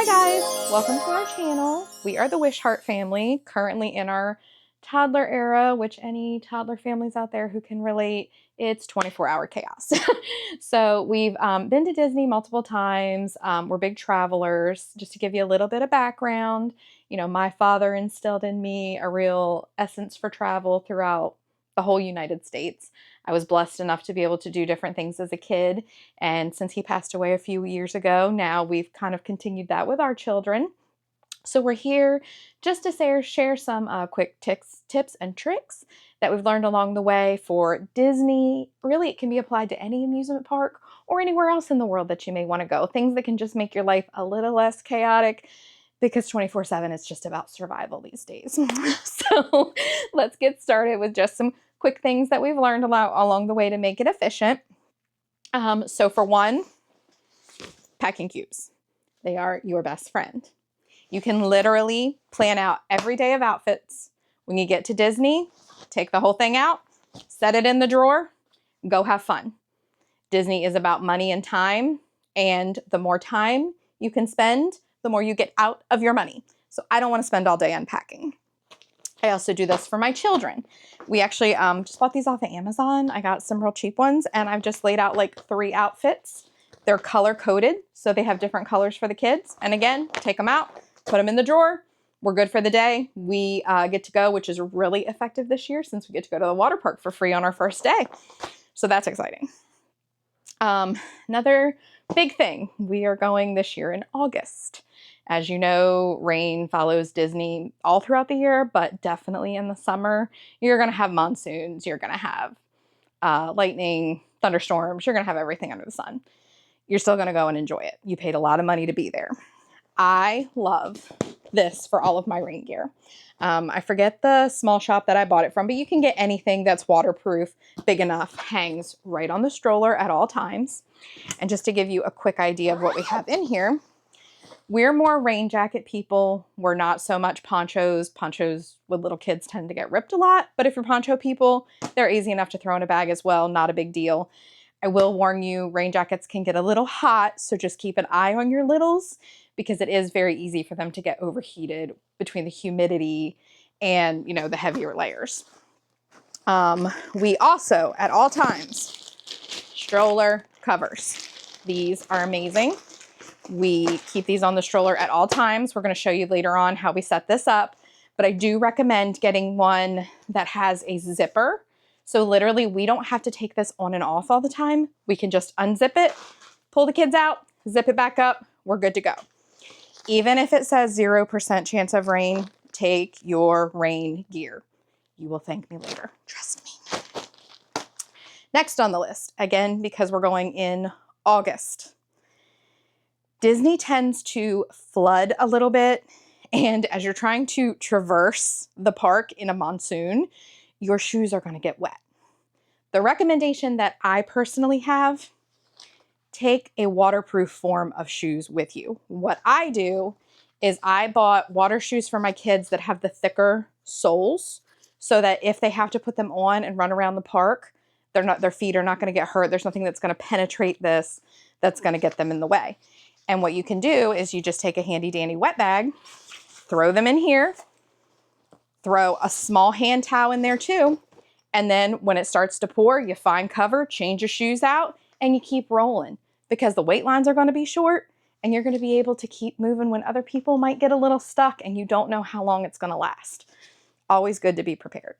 Hi guys, welcome to our channel. We are the Wishheart family, currently in our toddler era, which any toddler families out there who can relate, it's 24-hour chaos. So we've been to Disney multiple times. We're big travelers. Just to give you a little bit of background, my father instilled in me a real essence for travel throughout the whole United States. I was blessed enough to be able to do different things as a kid. And since he passed away a few years ago, now we've kind of continued that with our children. So we're here just to share some quick tips and tricks that we've learned along the way for Disney. Really, it can be applied to any amusement park or anywhere else in the world that you may want to go. Things that can just make your life a little less chaotic, because 24/7 is just about survival these days. So let's get started with just some quick things that we've learned along the way to make it efficient. So for one, packing cubes. They are your best friend. You can literally plan out every day of outfits. When you get to Disney, take the whole thing out, set it in the drawer, go have fun. Disney is about money and time, and the more time you can spend, the more you get out of your money. So I don't want to spend all day unpacking. I also do this for my children. We actually just bought these off of Amazon. I got some real cheap ones, and I've just laid out like 3 outfits. They're color coded, so they have different colors for the kids. And again, take them out, put them in the drawer. We're good for the day. We get to go, which is really effective this year since we get to go to the water park for free on our first day. So that's exciting. Another big thing, we are going this year in August. As you know, rain follows Disney all throughout the year, but definitely in the summer, you're going to have monsoons, you're going to have lightning, thunderstorms, you're going to have everything under the sun. You're still going to go and enjoy it. You paid a lot of money to be there. I love this for all of my rain gear. I forget the small shop that I bought it from, but you can get anything that's waterproof, big enough, hangs right on the stroller at all times. And just to give you a quick idea of what we have in here, we're more rain jacket people. We're not so much ponchos. Ponchos with little kids tend to get ripped a lot, but if you're poncho people, they're easy enough to throw in a bag as well. Not a big deal. I will warn you, rain jackets can get a little hot, so just keep an eye on your littles because it is very easy for them to get overheated between the humidity and, the heavier layers. We also, at all times, stroller covers. These are amazing. We keep these on the stroller at all times. We're going to show you later on how we set this up, but I do recommend getting one that has a zipper. So literally, we don't have to take this on and off all the time. We can just unzip it, pull the kids out, zip it back up. We're good to go. Even if it says 0% chance of rain, take your rain gear. You will thank me later. Trust me. Next on the list, again, because we're going in August, Disney tends to flood a little bit. And as you're trying to traverse the park in a monsoon, your shoes are going to get wet. The recommendation that I personally have, take a waterproof form of shoes with you. What I do is I bought water shoes for my kids that have the thicker soles so that if they have to put them on and run around the park, their feet are not going to get hurt. There's nothing that's going to penetrate this that's going to get them in the way. And what you can do is you just take a handy dandy wet bag, throw them in here, throw a small hand towel in there too. And then when it starts to pour, you find cover, change your shoes out, and you keep rolling because the wait lines are going to be short and you're going to be able to keep moving when other people might get a little stuck and you don't know how long it's going to last. Always good to be prepared.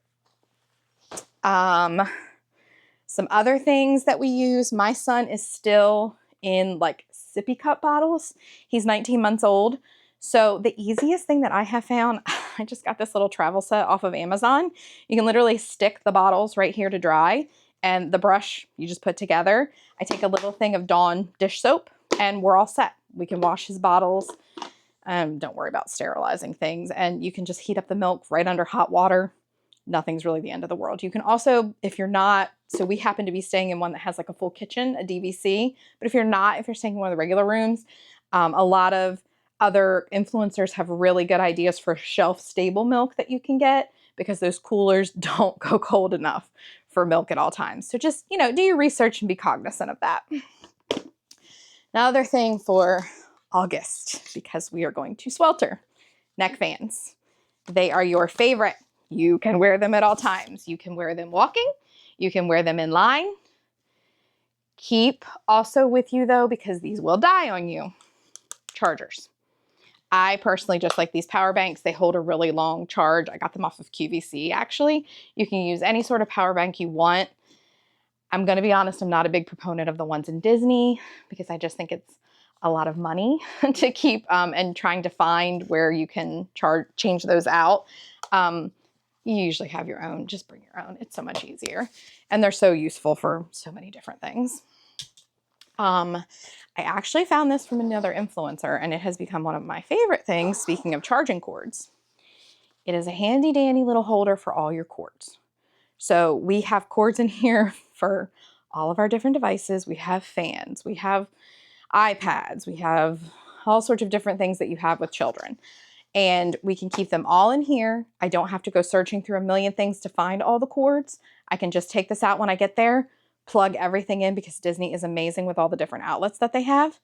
Some other things that we use, my son is still in like sippy cup bottles. He's 19 months old. So the easiest thing that I have found, I just got this little travel set off of Amazon. You can literally stick the bottles right here to dry and the brush you just put together. I take a little thing of Dawn dish soap and we're all set. We can wash his bottles. Don't worry about sterilizing things. And you can just heat up the milk right under hot water. Nothing's really the end of the world. You can also, if you're not, so we happen to be staying in one that has like a full kitchen, a DVC. But if you're staying in one of the regular rooms, a lot of other influencers have really good ideas for shelf-stable milk that you can get because those coolers don't go cold enough for milk at all times. So just, do your research and be cognizant of that. Another thing for August because we are going to swelter. Neck fans. They are your favorite. You can wear them at all times. You can wear them walking. You can wear them in line. Keep also with you though, because these will die on you, chargers. I personally just like these power banks. They hold a really long charge. I got them off of QVC actually. You can use any sort of power bank you want. I'm going to be honest, I'm not a big proponent of the ones in Disney because I just think it's a lot of money to keep and trying to find where you can change those out. You usually have your own, just bring your own. It's so much easier. And they're so useful for so many different things. I actually found this from another influencer and it has become one of my favorite things, speaking of charging cords. It is a handy dandy little holder for all your cords. So we have cords in here for all of our different devices. We have fans, we have iPads, we have all sorts of different things that you have with children. And we can keep them all in here. I don't have to go searching through a million things to find all the cords. I can just take this out when I get there, plug everything in because Disney is amazing with all the different outlets that they have.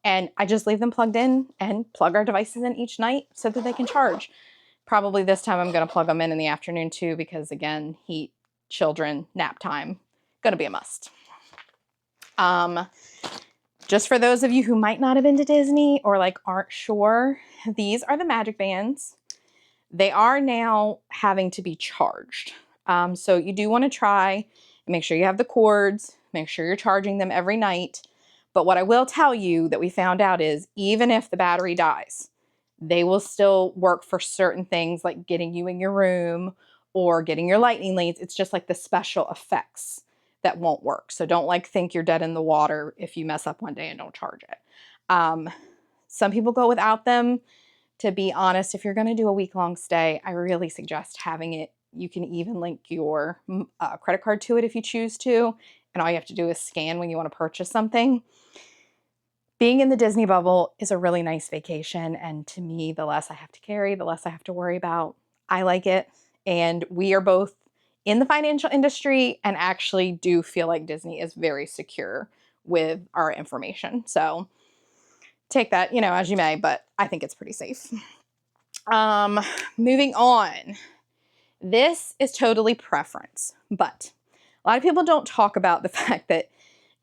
And I just leave them plugged in and plug our devices in each night so that they can charge. Probably this time I'm going to plug them in the afternoon too because again, heat, children, nap time, going to be a must. Just for those of you who might not have been to Disney or like aren't sure, these are the Magic Bands. They are now having to be charged. So you do want to try, make sure you have the cords, make sure you're charging them every night. But what I will tell you that we found out is even if the battery dies, they will still work for certain things like getting you in your room or getting your lightning lanes. It's just like the special effects that won't work. So don't like think you're dead in the water if you mess up one day and don't charge it. Some people go without them. To be honest, if you're going to do a week-long stay, I really suggest having it. You can even link your credit card to it if you choose to. And all you have to do is scan when you want to purchase something. Being in the Disney bubble is a really nice vacation. And to me, the less I have to carry, the less I have to worry about. I like it. And we are both in the financial industry and actually do feel like Disney is very secure with our information. So take that, as you may, but I think it's pretty safe. Moving on. This is totally preference, but a lot of people don't talk about the fact that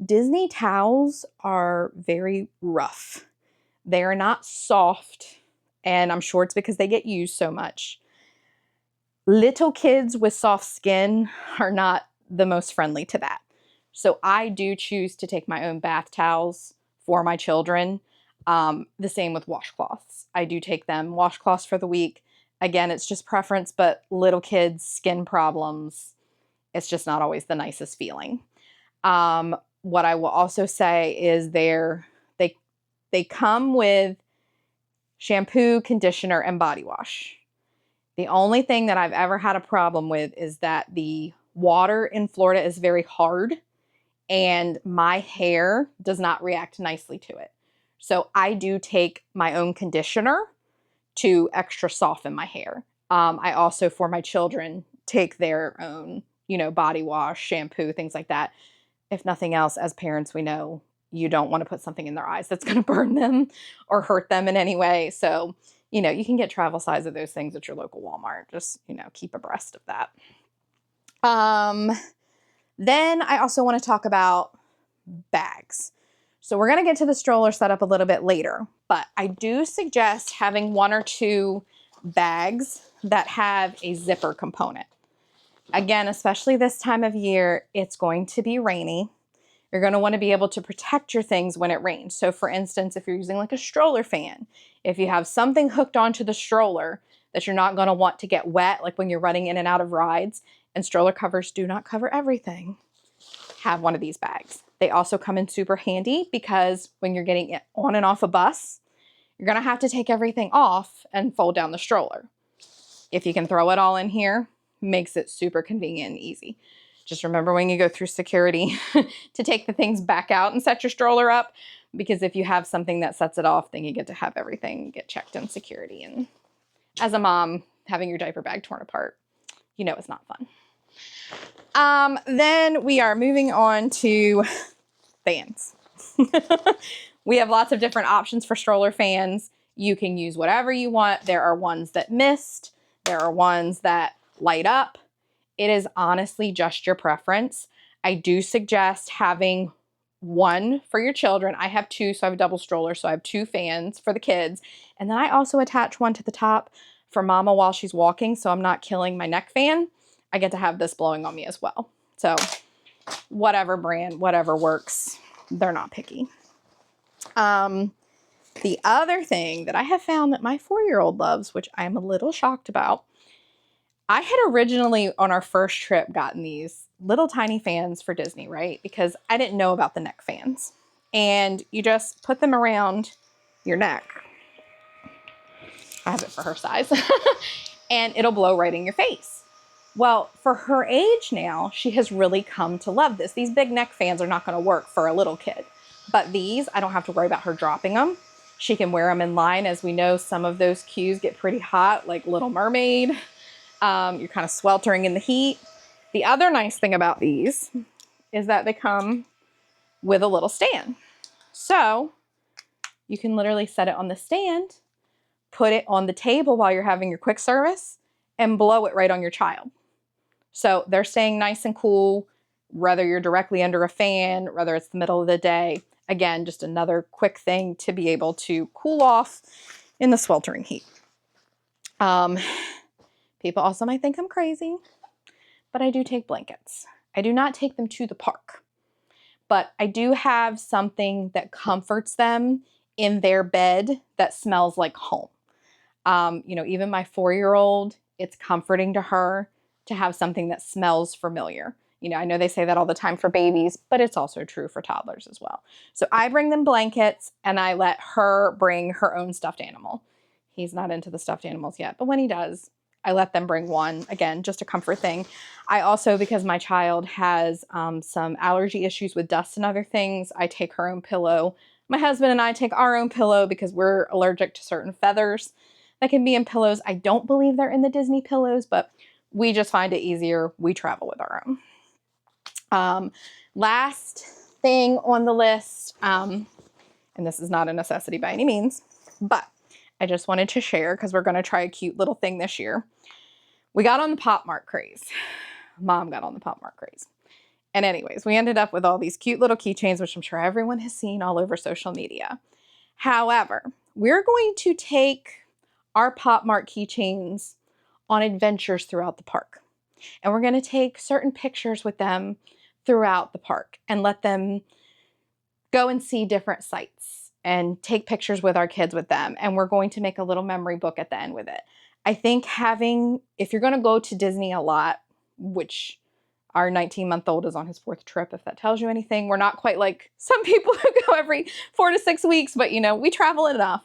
Disney towels are very rough. They are not soft, and I'm sure it's because they get used so much. Little kids with soft skin are not the most friendly to that. So I do choose to take my own bath towels for my children. The same with washcloths. I do take them washcloths for the week. Again, it's just preference, but little kids, skin problems, it's just not always the nicest feeling. What I will also say is they come with shampoo, conditioner, and body wash. The only thing that I've ever had a problem with is that the water in Florida is very hard and my hair does not react nicely to it. So I do take my own conditioner to extra soften my hair. I also, for my children, take their own, body wash, shampoo, things like that. If nothing else, as parents, we know you don't want to put something in their eyes that's going to burn them or hurt them in any way. So, you can get travel size of those things at your local Walmart. Just, keep abreast of that. Then I also want to talk about bags. So we're going to get to the stroller setup a little bit later, but I do suggest having 1 or 2 bags that have a zipper component. Again, especially this time of year, it's going to be rainy. You're going to want to be able to protect your things when it rains. So for instance, if you're using like a stroller fan, if you have something hooked onto the stroller that you're not going to want to get wet, like when you're running in and out of rides, and stroller covers do not cover everything, have one of these bags. They also come in super handy because when you're getting it on and off a bus, you're going to have to take everything off and fold down the stroller. If you can throw it all in here, makes it super convenient and easy. Just remember when you go through security to take the things back out and set your stroller up, because if you have something that sets it off, then you get to have everything get checked in security. And as a mom, having your diaper bag torn apart, it's not fun. Then we are moving on to fans. We have lots of different options for stroller fans. You can use whatever you want. There are ones that mist. There are ones that light up. It is honestly just your preference. I do suggest having one for your children. I have two, so I have a double stroller, so I have two fans for the kids. And then I also attach one to the top for mama while she's walking, so I'm not killing my neck fan. I get to have this blowing on me as well. So whatever brand, whatever works. They're not picky. The other thing that I have found that my 4-year-old loves, which I'm a little shocked about, I had originally on our first trip gotten these little tiny fans for Disney, right? Because I didn't know about the neck fans. And you just put them around your neck. I have it for her size. And it'll blow right in your face. Well, for her age now, she has really come to love this. These big neck fans are not going to work for a little kid. But these, I don't have to worry about her dropping them. She can wear them in line. As we know, some of those queues get pretty hot, like Little Mermaid. You're kind of sweltering in the heat. The other nice thing about these is that they come with a little stand. So you can literally set it on the stand, put it on the table while you're having your quick service, and blow it right on your child. So they're staying nice and cool, whether you're directly under a fan, whether it's the middle of the day. Again, just another quick thing to be able to cool off in the sweltering heat. People also might think I'm crazy, but I do take blankets. I do not take them to the park, but I do have something that comforts them in their bed that smells like home. Even my 4-year-old, it's comforting to her to have something that smells familiar. I know they say that all the time for babies, but it's also true for toddlers as well. So I bring them blankets and I let her bring her own stuffed animal. He's not into the stuffed animals yet, but when he does, I let them bring one. Again, just a comfort thing. I also, because my child has some allergy issues with dust and other things, I take her own pillow. My husband and I take our own pillow because we're allergic to certain feathers that can be in pillows. I don't believe they're in the Disney pillows, but we just find it easier. We travel with our own. Last thing on the list, and this is not a necessity by any means, but I just wanted to share because we're going to try a cute little thing this year. We got on the Pop Mart craze. Mom got on the Pop Mart craze. And anyways, we ended up with all these cute little keychains, which I'm sure everyone has seen all over social media. However, we're going to take our Pop Mart keychains on adventures throughout the park. And we're going to take certain pictures with them throughout the park and let them go and see different sites and take pictures with our kids with them. And we're going to make a little memory book at the end with it. I think if you're going to go to Disney a lot, which our 19-month-old is on his 4th trip, if that tells you anything. We're not quite like some people who go every 4 to 6 weeks, but we travel enough.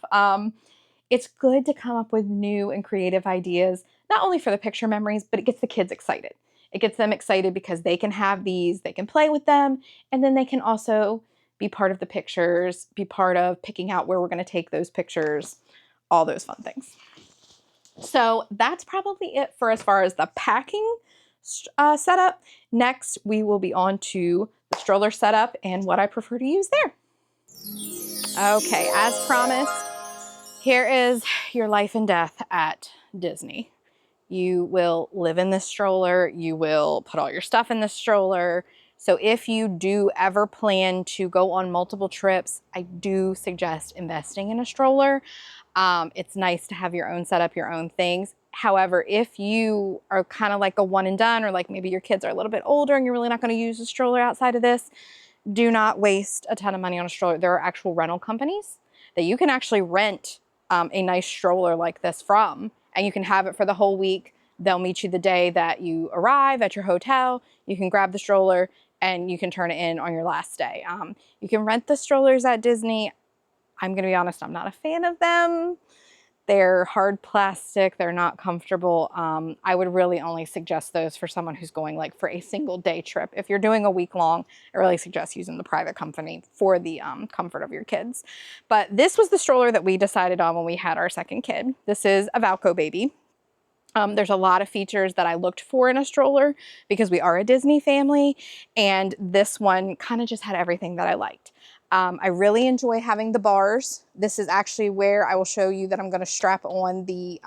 It's good to come up with new and creative ideas, not only for the picture memories, but it gets the kids excited. It gets them excited because they can have these, they can play with them, and then they can also be part of the pictures, be part of picking out where we're going to take those pictures, all those fun things. So that's probably it for as far as the packing setup. Next, we will be on to the stroller setup and what I prefer to use there. Okay, as promised, here is your life and death at Disney. You will live in this stroller. You will put all your stuff in this stroller. So if you do ever plan to go on multiple trips, I do suggest investing in a stroller. It's nice to have your own setup, your own things. However, if you are kind of like a one and done, or like maybe your kids are a little bit older and you're really not going to use a stroller outside of this, do not waste a ton of money on a stroller. There are actual rental companies that you can actually rent a nice stroller like this from, and you can have it for the whole week. They'll meet you the day that you arrive at your hotel. You can grab the stroller and you can turn it in on your last day. You can rent the strollers at Disney. I'm going to be honest, I'm not a fan of them. They're hard plastic. They're not comfortable. I would really only suggest those for someone who's going like for a single day trip. If you're doing a week long, I really suggest using the private company for the comfort of your kids. But this was the stroller that we decided on when we had our second kid. This is a Valco baby. There's a lot of features that I looked for in a stroller because we are a Disney family, and this one kind of just had everything that I liked. I really enjoy having the bars. This is actually where I will show you that I'm going to strap on the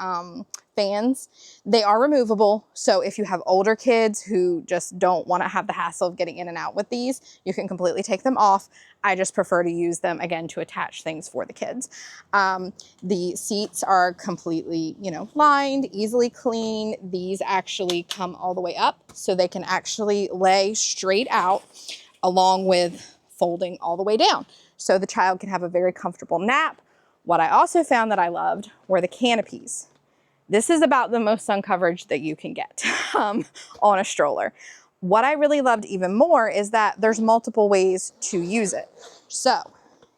fans. They are removable, so if you have older kids who just don't want to have the hassle of getting in and out with these, you can completely take them off. I just prefer to use them, again, to attach things for the kids. The seats are completely, you know, lined, easily clean. These actually come all the way up, so they can actually lay straight out along with folding all the way down. So the child can have a very comfortable nap. What I also found that I loved were the canopies. This is about the most sun coverage that you can get on a stroller. What I really loved even more is that there's multiple ways to use it. So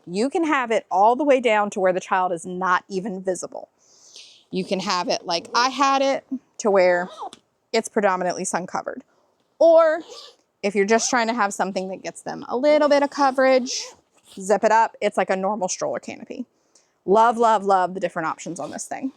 you can have it all the way down to where the child is not even visible. You can have it like I had it, to where it's predominantly sun covered. Or if you're just trying to have something that gets them a little bit of coverage, zip it up. It's like a normal stroller canopy. Love, love, love the different options on this thing.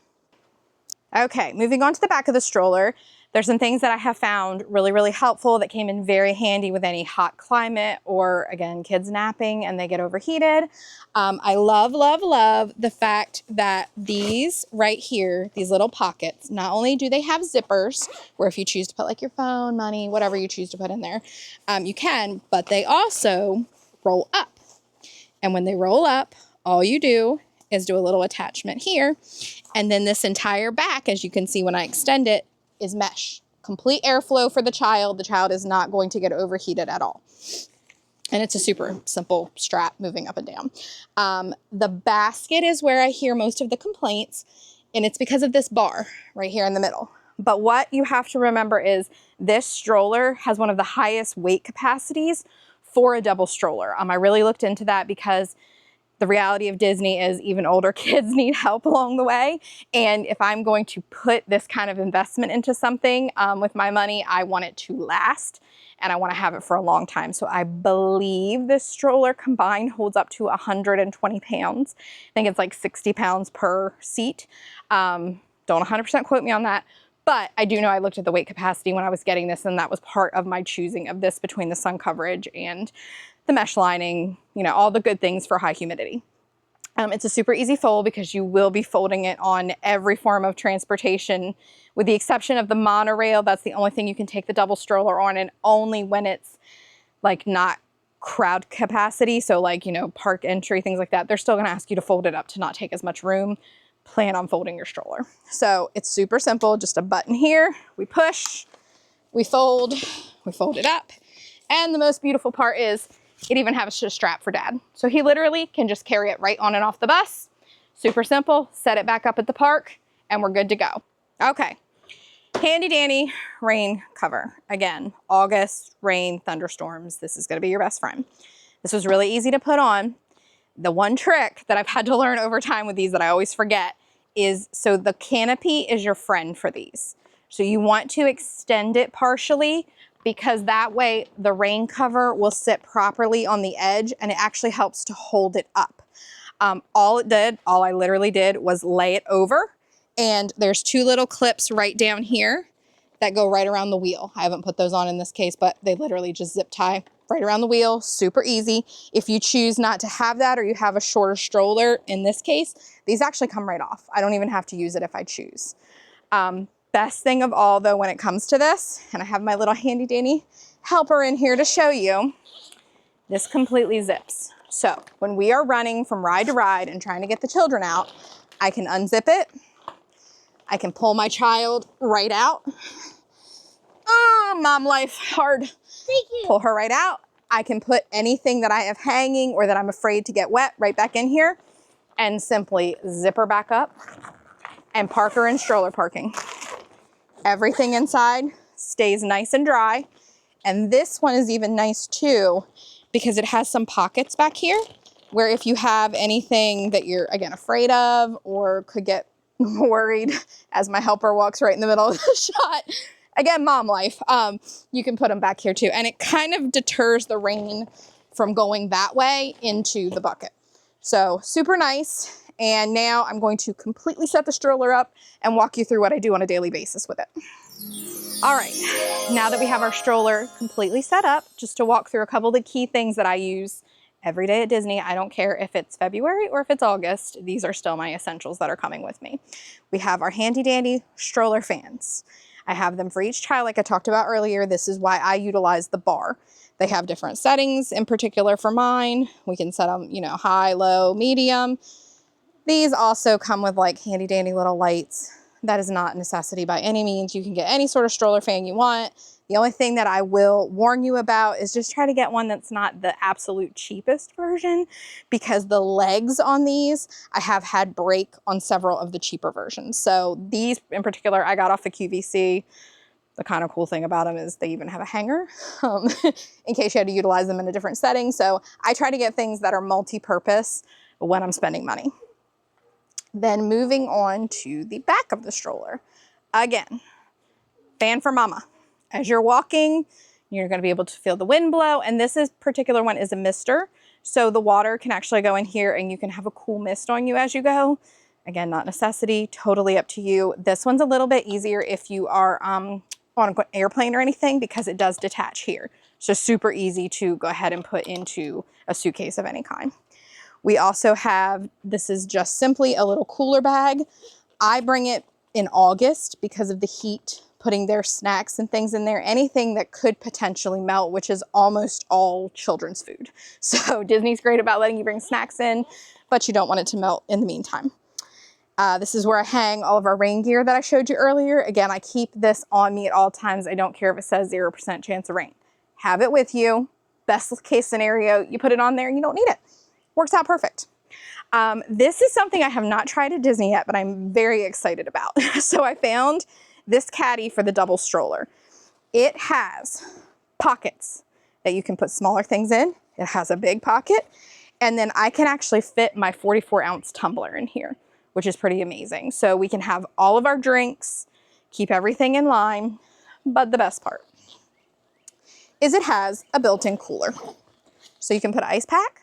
Okay, moving on to the back of the stroller. There's some things that I have found really, really helpful that came in very handy with any hot climate or, again, kids napping and they get overheated. I love, love, love the fact that these right here, these little pockets, not only do they have zippers, where if you choose to put like your phone, money, whatever you choose to put in there, you can, but they also roll up. And when they roll up, all you do is do a little attachment here. And then this entire back, as you can see when I extend it, is mesh. Complete airflow for the child. The child is not going to get overheated at all. And it's a super simple strap moving up and down. The basket is where I hear most of the complaints, and it's because of this bar right here in the middle. But what you have to remember is this stroller has one of the highest weight capacities for a double stroller. I really looked into that because the reality of Disney is even older kids need help along the way. And if I'm going to put this kind of investment into something with my money, I want it to last and I want to have it for a long time. So I believe this stroller combined holds up to 120 pounds. I think it's like 60 pounds per seat. Don't 100% quote me on that. But I do know I looked at the weight capacity when I was getting this, and that was part of my choosing of this between the sun coverage and the mesh lining, you know, all the good things for high humidity. It's a super easy fold because you will be folding it on every form of transportation, with the exception of the monorail. That's the only thing you can take the double stroller on, and only when it's like not crowd capacity. So like, you know, park entry, things like that. They're still going to ask you to fold it up to not take as much room. Plan on folding your stroller. So it's super simple. Just a button here. We push, we fold it up. And the most beautiful part is it even has a strap for dad. So he literally can just carry it right on and off the bus. Super simple. Set it back up at the park and we're good to go. Okay. Handy dandy rain cover. Again, August, rain, thunderstorms. This is going to be your best friend. This was really easy to put on. The one trick that I've had to learn over time with these that I always forget is, so the canopy is your friend for these. So you want to extend it partially, because that way the rain cover will sit properly on the edge and it actually helps to hold it up. All I literally did was lay it over, and there's two little clips right down here that go right around the wheel. I haven't put those on in this case, but they literally just zip tie right around the wheel. Super easy. If you choose not to have that, or you have a shorter stroller, in this case, these actually come right off. I don't even have to use it if I choose. Best thing of all though, when it comes to this, and I have my little handy dandy helper in here to show you, this completely zips. So when we are running from ride to ride and trying to get the children out, I can unzip it. I can pull my child right out. Oh, mom life, hard. Thank you. Pull her right out. I can put anything that I have hanging or that I'm afraid to get wet right back in here, and simply zip her back up and park her in stroller parking. Everything inside stays nice and dry. And this one is even nice too, because it has some pockets back here where if you have anything that you're, again, afraid of or could get worried, as my helper walks right in the middle of the shot, again, mom life, you can put them back here too. And it kind of deters the rain from going that way into the bucket. So super nice. And now I'm going to completely set the stroller up and walk you through what I do on a daily basis with it. All right, now that we have our stroller completely set up, just to walk through a couple of the key things that I use every day at Disney. I don't care if it's February or if it's August. These are still my essentials that are coming with me. We have our handy dandy stroller fans. I have them for each child like I talked about earlier. This is why I utilize the bar. They have different settings. In particular for mine, we can set them, you know, high, low, medium. These also come with like handy dandy little lights. That is not a necessity by any means. You can get any sort of stroller fan you want. The only thing that I will warn you about is just try to get one that's not the absolute cheapest version, because the legs on these I have had break on several of the cheaper versions. So these in particular I got off the QVC. The kind of cool thing about them is they even have a hanger in case you had to utilize them in a different setting. So I try to get things that are multi-purpose when I'm spending money. Then moving on to the back of the stroller. Again, fan for mama. As you're walking, you're going to be able to feel the wind blow. And this particular one is a mister. So the water can actually go in here and you can have a cool mist on you as you go. Again, not necessity, totally up to you. This one's a little bit easier if you are on an airplane or anything, because it does detach here. So super easy to go ahead and put into a suitcase of any kind. We also have, this is just simply a little cooler bag. I bring it in August because of the heat, putting their snacks and things in there, anything that could potentially melt, which is almost all children's food. So Disney's great about letting you bring snacks in, but you don't want it to melt in the meantime. This is where I hang all of our rain gear that I showed you earlier. Again, I keep this on me at all times. I don't care if it says 0% chance of rain. Have it with you. Best case scenario, you put it on there and you don't need it. Works out perfect. This is something I have not tried at Disney yet, but I'm very excited about. So I found this caddy for the double stroller. It has pockets that you can put smaller things in. It has a big pocket. And then I can actually fit my 44-ounce tumbler in here, which is pretty amazing. So we can have all of our drinks, keep everything in line. But the best part is it has a built-in cooler. So you can put an ice pack,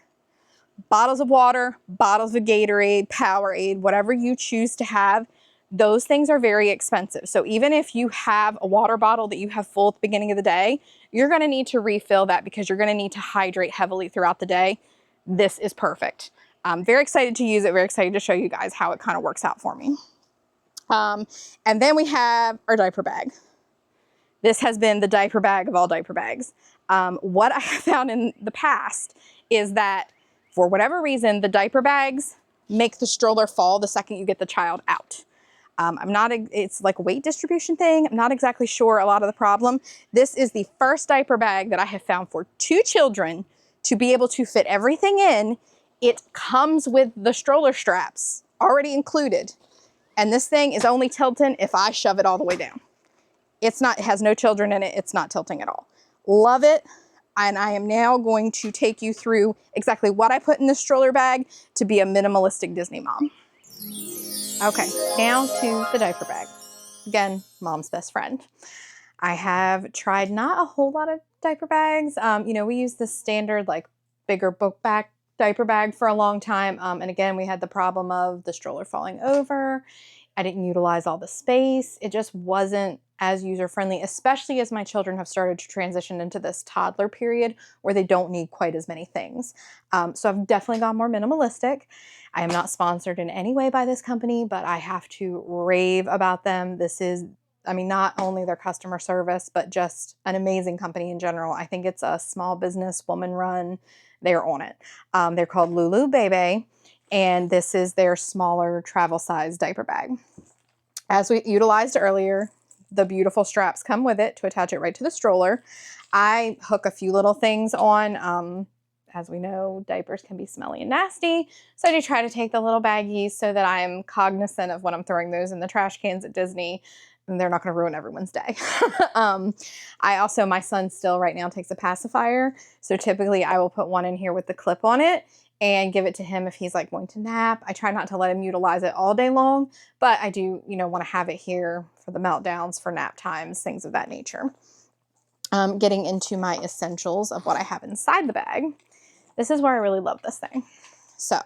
bottles of water, bottles of Gatorade, Powerade, whatever you choose to have. Those things are very expensive. So even if you have a water bottle that you have full at the beginning of the day, you're going to need to refill that because you're going to need to hydrate heavily throughout the day. This is perfect. I'm very excited to use it, very excited to show you guys how it kind of works out for me. And then we have our diaper bag. This has been the diaper bag of all diaper bags. What I have found in the past is that for whatever reason, the diaper bags make the stroller fall the second you get the child out. It's like a weight distribution thing. I'm not exactly sure a lot of the problem. This is the first diaper bag that I have found for 2 children to be able to fit everything in. It comes with the stroller straps already included. And this thing is only tilting if I shove it all the way down. It has no children in it. It's not tilting at all. Love it. And I am now going to take you through exactly what I put in this stroller bag to be a minimalistic Disney mom. Okay, now to the diaper bag. Again, mom's best friend. I have tried not a whole lot of diaper bags. You know, we use the standard like bigger book back diaper bag for a long time. And again, we had the problem of the stroller falling over. I didn't utilize all the space. It just wasn't as user-friendly, especially as my children have started to transition into this toddler period where they don't need quite as many things. So I've definitely gone more minimalistic. I am not sponsored in any way by this company, but I have to rave about them. This is, I mean, not only their customer service, but just an amazing company in general. I think it's a small business, woman run. They're on it. They're called Lulu Bebe, and this is their smaller travel size diaper bag. As we utilized earlier, the beautiful straps come with it to attach it right to the stroller. I hook a few little things on. As we know, diapers can be smelly and nasty. So I do try to take the little baggies so that I'm cognizant of when I'm throwing those in the trash cans at Disney, and they're not going to ruin everyone's day. My son still right now takes a pacifier. So typically I will put one in here with the clip on it and give it to him if he's like going to nap. I try not to let him utilize it all day long, but I do, want to have it here for the meltdowns, for nap times, things of that nature. Getting into my essentials of what I have inside the bag. This is where I really love this thing. So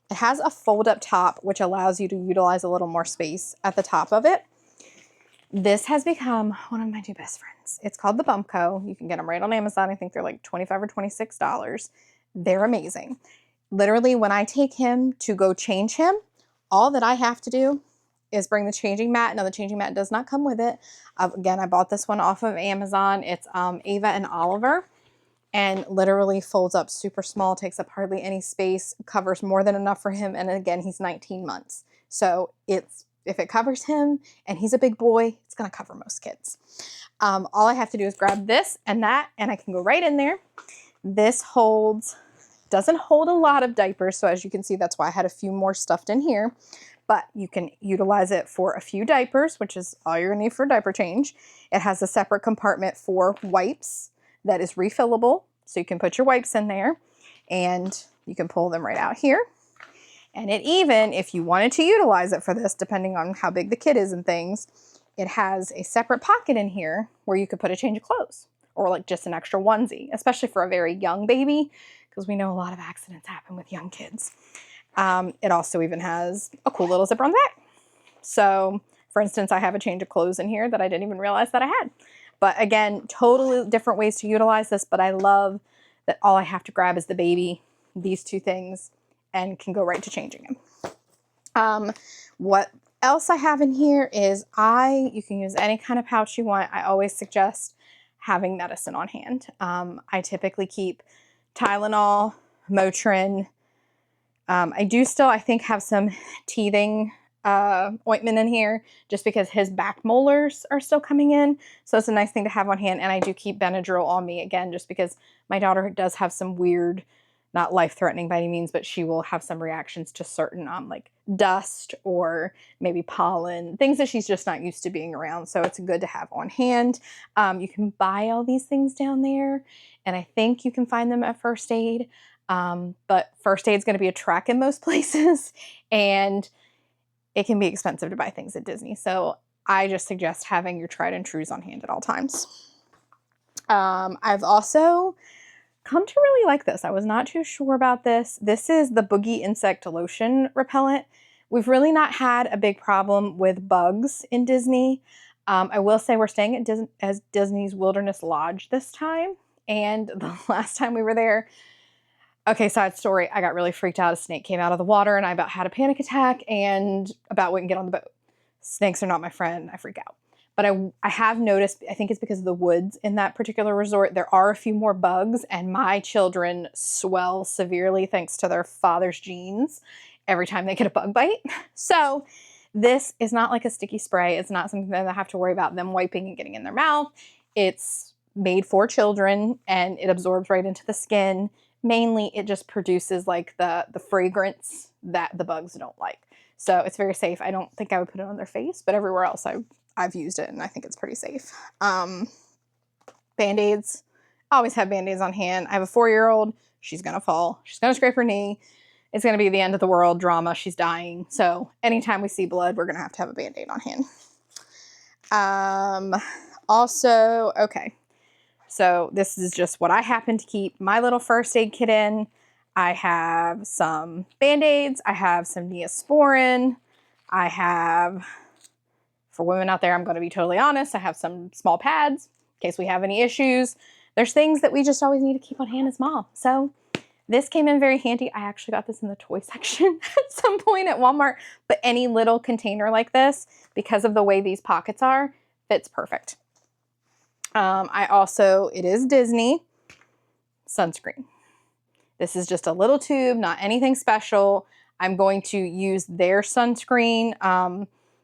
it has a fold up top, which allows you to utilize a little more space at the top of it. This has become one of my new best friends. It's called the Bumpco. You can get them right on Amazon. I think they're like $25 or $26. They're amazing. Literally, when I take him to go change him, all that I have to do is bring the changing mat. Now, the changing mat does not come with it. Again, I bought this one off of Amazon. It's Ava and Oliver, and literally folds up super small, takes up hardly any space, covers more than enough for him. And again, he's 19 months. So if it covers him and he's a big boy, it's going to cover most kids. All I have to do is grab this and that, and I can go right in there. This doesn't hold a lot of diapers. So as you can see, that's why I had a few more stuffed in here. But you can utilize it for a few diapers, which is all you're gonna need for a diaper change. It has a separate compartment for wipes that is refillable. So you can put your wipes in there and you can pull them right out here. And it even, if you wanted to utilize it for this, depending on how big the kid is and things, it has a separate pocket in here where you could put a change of clothes or like just an extra onesie, especially for a very young baby, because we know a lot of accidents happen with young kids. It also even has a cool little zipper on the back. So for instance, I have a change of clothes in here that I didn't even realize that I had. But again, totally different ways to utilize this, but I love that all I have to grab is the baby, these two things, and can go right to changing him. What else I have in here is you can use any kind of pouch you want. I always suggest having medicine on hand. I typically keep Tylenol, Motrin. I do still, I think, have some teething ointment in here just because his back molars are still coming in. So it's a nice thing to have on hand. And I do keep Benadryl on me again, just because my daughter does have some weird, not life-threatening by any means, but she will have some reactions to certain like dust or maybe pollen, things that she's just not used to being around. So it's good to have on hand. You can buy all these things down there, and I think you can find them at First Aid. But First Aid is going to be a trek in most places, and it can be expensive to buy things at Disney. So I just suggest having your tried and trues on hand at all times. I've also come to really like this. I was not too sure about this. This is the Boogie Insect Lotion Repellent. We've really not had a big problem with bugs in Disney. I will say we're staying at Disney's Wilderness Lodge this time. And the last time we were there, okay, side story, I got really freaked out. A snake came out of the water and I about had a panic attack and about wouldn't get on the boat. Snakes are not my friend. I freak out. But I have noticed, I think it's because of the woods in that particular resort, there are a few more bugs, and my children swell severely thanks to their father's genes every time they get a bug bite. So this is not like a sticky spray. It's not something that I have to worry about them wiping and getting in their mouth. It's made for children and it absorbs right into the skin. Mainly, it just produces like the fragrance that the bugs don't like. So it's very safe. I don't think I would put it on their face, but everywhere else I've used it and I think it's pretty safe. Band-Aids. I always have Band-Aids on hand. I have a 4-year-old. She's going to fall. She's going to scrape her knee. It's going to be the end of the world drama. She's dying. So anytime we see blood, we're going to have a Band-Aid on hand. Also, okay. So this is just what I happen to keep my little first aid kit in. I have some Band-Aids. I have some Neosporin. I have, for women out there, I'm going to be totally honest, I have some small pads in case we have any issues. There's things that we just always need to keep on hand as mom. So this came in very handy. I actually got this in the toy section at some point at Walmart, but any little container like this, because of the way these pockets are, fits perfect. It is Disney sunscreen. This is just a little tube, not anything special. I'm going to use their sunscreen,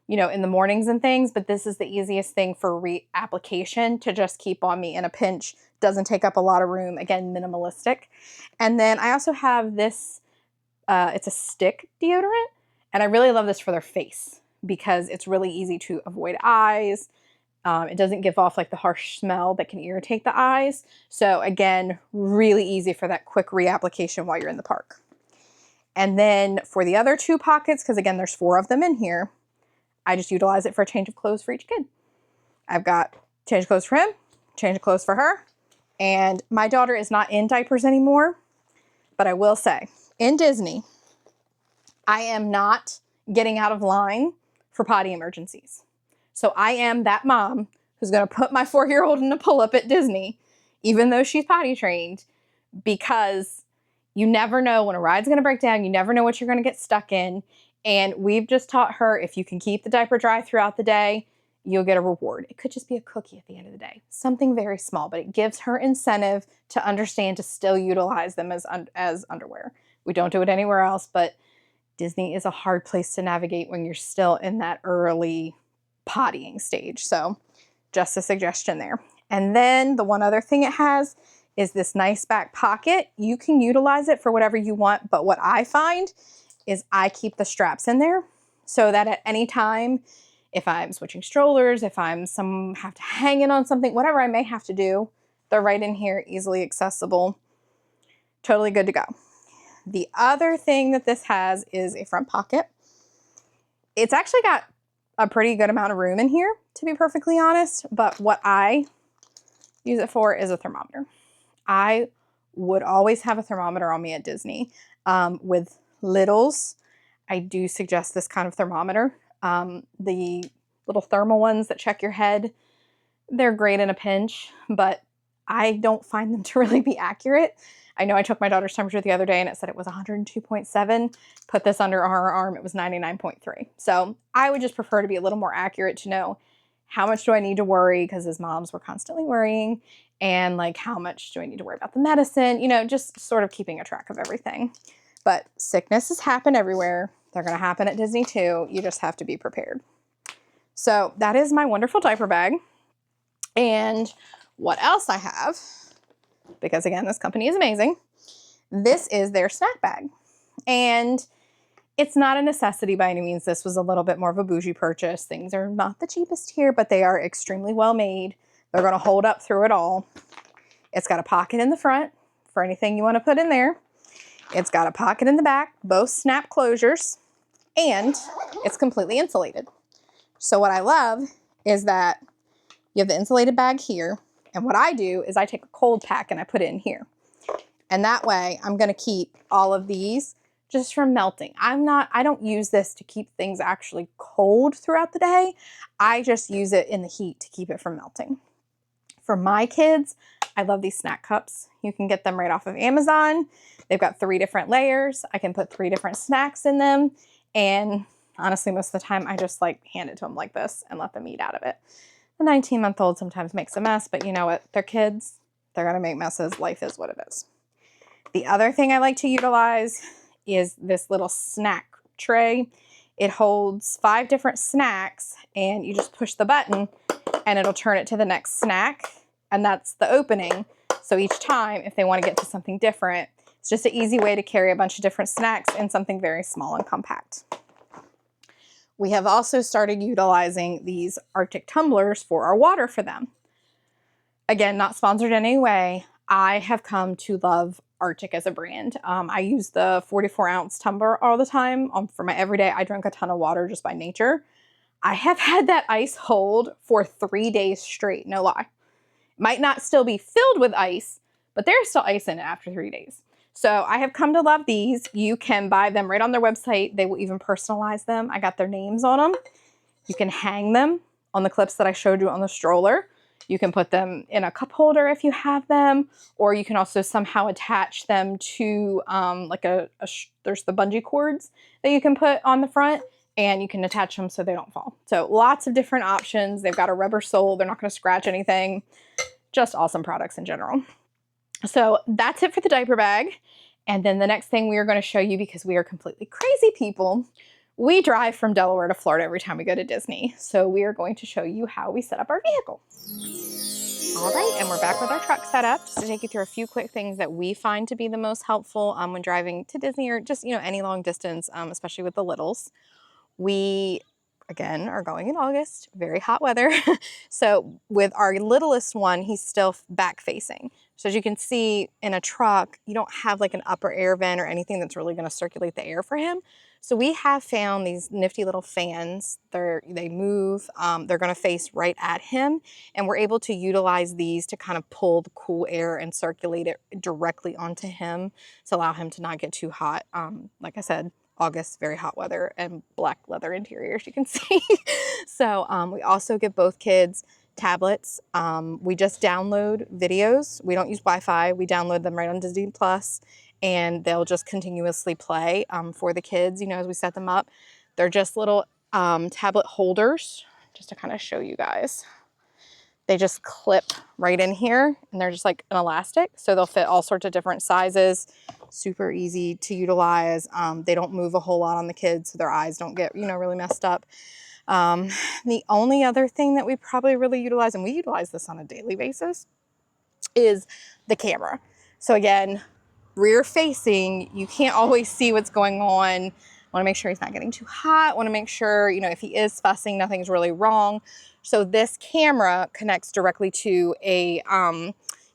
in the mornings and things, but this is the easiest thing for reapplication to just keep on me in a pinch. Doesn't take up a lot of room. Again, minimalistic. And then I also have this, it's a stick deodorant, and I really love this for their face because it's really easy to avoid eyes. It doesn't give off like the harsh smell that can irritate the eyes. So again, really easy for that quick reapplication while you're in the park. And then for the other 2 pockets, because again, there's 4 of them in here, I just utilize it for a change of clothes for each kid. I've got change of clothes for him, change of clothes for her, and my daughter is not in diapers anymore, but I will say, in Disney, I am not getting out of line for potty emergencies. So I am that mom who's going to put my 4-year-old in a pull-up at Disney, even though she's potty trained, because You never know when a ride's going to break down. You never know what you're going to get stuck in. And we've just taught her, if you can keep the diaper dry throughout the day, you'll get a reward. It could just be a cookie at the end of the day, something very small, but it gives her incentive to understand to still utilize them as underwear. We don't do it anywhere else, but Disney is a hard place to navigate when you're still in that early pottying stage. So just a suggestion there. And then the one other thing it has is this nice back pocket. You can utilize it for whatever you want, but what I find is I keep the straps in there so that at any time, if I'm switching strollers, if have to hang it on something, whatever I may have to do, they're right in here, easily accessible, totally good to go. The other thing that this has is a front pocket. It's actually got a pretty good amount of room in here, to be perfectly honest, but what I use it for is a thermometer. I would always have a thermometer on me at Disney. With littles, I do suggest this kind of thermometer. The little thermal ones that check your head, they're great in a pinch, but I don't find them to really be accurate. I know I took my daughter's temperature the other day and it said it was 102.7. Put this under her arm, it was 99.3. So I would just prefer to be a little more accurate to know how much do I need to worry, because as moms, we're constantly worrying, and like how much do I need to worry about the medicine, you know, just sort of keeping a track of everything. But sicknesses happen everywhere. They're going to happen at Disney too. You just have to be prepared. So that is my wonderful diaper bag. And what else I have, because again, this company is amazing, this is their snack bag. And it's not a necessity by any means. This was a little bit more of a bougie purchase. Things are not the cheapest here, but they are extremely well made. They're going to hold up through it all. It's got a pocket in the front for anything you want to put in there. It's got a pocket in the back, both snap closures, and it's completely insulated. So what I love is that you have the insulated bag here, and what I do is I take a cold pack and I put it in here. And that way I'm going to keep all of these just from melting. I don't use this to keep things actually cold throughout the day. I just use it in the heat to keep it from melting. For my kids, I love these snack cups. You can get them right off of Amazon. They've got 3 different layers. I can put 3 different snacks in them. And honestly, most of the time I just like hand it to them like this and let them eat out of it. The 19-month-old sometimes makes a mess, but you know what? They're kids. They're going to make messes. Life is what it is. The other thing I like to utilize is this little snack tray. It holds 5 different snacks, and you just push the button and it'll turn it to the next snack, and that's the opening. So each time, if they want to get to something different, it's just an easy way to carry a bunch of different snacks in something very small and compact. We have also started utilizing these Arctic tumblers for our water for them. Again, not sponsored in any way. I have come to love Arctic as a brand. I use the 44-ounce tumbler all the time for my everyday. I drink a ton of water just by nature. I have had that ice hold for 3 days straight, no lie. Might not still be filled with ice, but there's still ice in it after 3 days. So I have come to love these. You can buy them right on their website. They will even personalize them. I got their names on them. You can hang them on the clips that I showed you on the stroller. You can put them in a cup holder if you have them, or you can also somehow attach them to there's the bungee cords that you can put on the front, and you can attach them so they don't fall. So lots of different options. They've got a rubber sole. They're not going to scratch anything. Just awesome products in general. So that's it for the diaper bag. And then the next thing we are going to show you, because we are completely crazy people, we drive from Delaware to Florida every time we go to Disney. So we are going to show you how we set up our vehicle. All right, and we're back with our truck setup. Just to take you through a few quick things that we find to be the most helpful when driving to Disney, or just, you know, any long distance, especially with the littles. We, again, are going in August, very hot weather. So with our littlest one, he's still back facing. So as you can see in a truck, you don't have like an upper air vent or anything that's really going to circulate the air for him. So we have found these nifty little fans. They move, they're going to face right at him. And we're able to utilize these to kind of pull the cool air and circulate it directly onto him to allow him to not get too hot. Like I said, August, very hot weather, and black leather interiors, you can see. So we also give both kids tablets. We just download videos. We don't use Wi-Fi. We download them right on Disney Plus, and they'll just continuously play for the kids, you know, as we set them up. They're just little tablet holders, just to kind of show you guys. They just clip right in here, and they're just like an elastic, so they'll fit all sorts of different sizes. Super easy to utilize. They don't move a whole lot on the kids, so their eyes don't get, you know, really messed up. The only other thing that we probably really utilize, and we utilize this on a daily basis, is the camera. So again, rear facing, you can't always see what's going on. Want to make sure he's not getting too hot. Want to make sure, you know, if he is fussing, nothing's really wrong. So this camera connects directly to a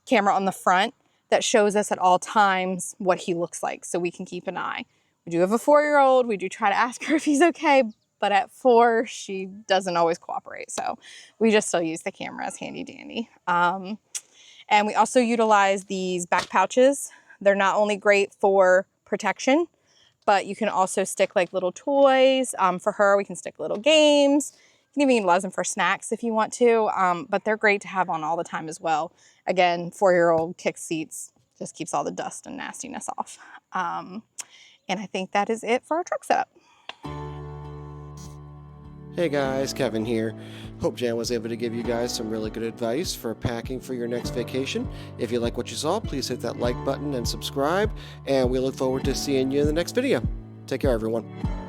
camera on the front that shows us at all times what he looks like, so we can keep an eye. We do have a 4-year-old. We do try to ask her if he's okay, but at 4, she doesn't always cooperate. So we just still use the camera as handy dandy. And we also utilize these back pouches. They're not only great for protection, but you can also stick like little toys. For her, we can stick little games. You can even utilize them for snacks if you want to, but they're great to have on all the time as well. Again, 4-year-old kick seats, just keeps all the dust and nastiness off. And I think that is it for our truck setup. Hey guys, Kevin here. Hope Jan was able to give you guys some really good advice for packing for your next vacation. If you like what you saw, please hit that like button and subscribe, and we look forward to seeing you in the next video. Take care, everyone.